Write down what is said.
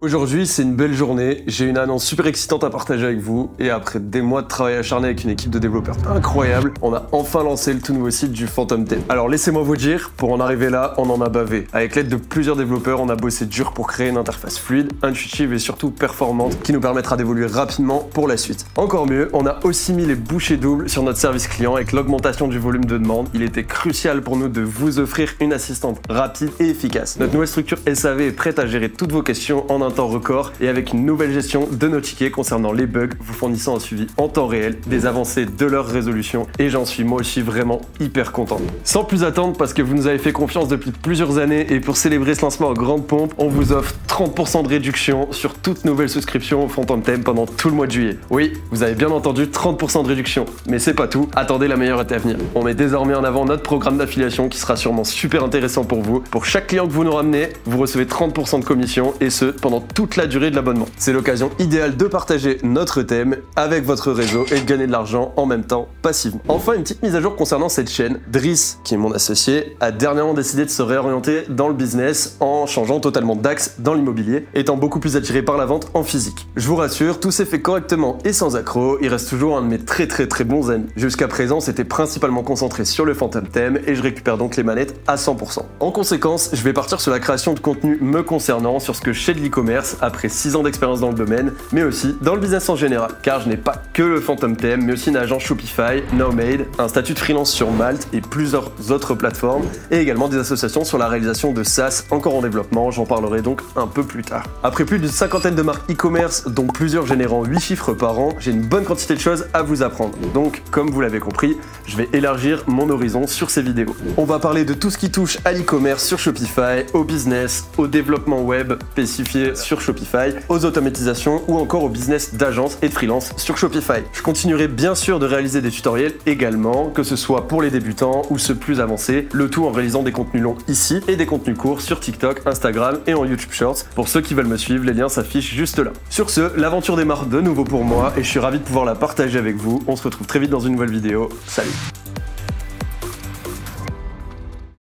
Aujourd'hui, c'est une belle journée, j'ai une annonce super excitante à partager avec vous et après des mois de travail acharné avec une équipe de développeurs incroyable, on a enfin lancé le tout nouveau site du Phantom Theme. Alors laissez-moi vous dire, pour en arriver là, on en a bavé. Avec l'aide de plusieurs développeurs, on a bossé dur pour créer une interface fluide, intuitive et surtout performante qui nous permettra d'évoluer rapidement pour la suite. Encore mieux, on a aussi mis les bouchées doubles sur notre service client avec l'augmentation du volume de demande. Il était crucial pour nous de vous offrir une assistante rapide et efficace. Notre nouvelle structure SAV est prête à gérer toutes vos questions en un temps record et avec une nouvelle gestion de nos tickets concernant les bugs, vous fournissant un suivi en temps réel des avancées de leur résolution et j'en suis moi aussi vraiment hyper content. Sans plus attendre, parce que vous nous avez fait confiance depuis plusieurs années et pour célébrer ce lancement en grande pompe, on vous offre 30% de réduction sur toute nouvelle souscription au Phantom Theme pendant tout le mois de juillet. Oui, vous avez bien entendu, 30% de réduction. Mais c'est pas tout, attendez, la meilleure est à venir. On met désormais en avant notre programme d'affiliation qui sera sûrement super intéressant pour vous. Pour chaque client que vous nous ramenez, vous recevez 30% de commission et ce, pendant toute la durée de l'abonnement. C'est l'occasion idéale de partager notre thème avec votre réseau et de gagner de l'argent en même temps passivement. Enfin, une petite mise à jour concernant cette chaîne. Driss, qui est mon associé, a dernièrement décidé de se réorienter dans le business en changeant totalement d'axe dans l'immobilier, étant beaucoup plus attiré par la vente en physique. Je vous rassure, tout s'est fait correctement et sans accroc, il reste toujours un de mes très bons amis. Jusqu'à présent, c'était principalement concentré sur le Phantom Theme et je récupère donc les manettes à 100%. En conséquence, je vais partir sur la création de contenu me concernant sur ce que je sais de l'e-commerce après 6 ans d'expérience dans le domaine, mais aussi dans le business en général, car je n'ai pas que le Phantom Theme, mais aussi une agence Shopify, Nomade, un statut de freelance sur Malte et plusieurs autres plateformes, et également des associations sur la réalisation de SaaS encore en développement, j'en parlerai donc un peu plus tard. Après plus d'une cinquantaine de marques e-commerce, dont plusieurs générant 8 chiffres par an, j'ai une bonne quantité de choses à vous apprendre. Donc, comme vous l'avez compris, je vais élargir mon horizon sur ces vidéos. On va parler de tout ce qui touche à l'e-commerce sur Shopify, au business, au développement web spécifié sur Shopify, aux automatisations ou encore au business d'agence et de freelance sur Shopify. Je continuerai bien sûr de réaliser des tutoriels également, que ce soit pour les débutants ou ceux plus avancés, le tout en réalisant des contenus longs ici et des contenus courts sur TikTok, Instagram et en YouTube Shorts. Pour ceux qui veulent me suivre, les liens s'affichent juste là. Sur ce, l'aventure démarre de nouveau pour moi et je suis ravi de pouvoir la partager avec vous. On se retrouve très vite dans une nouvelle vidéo. Salut!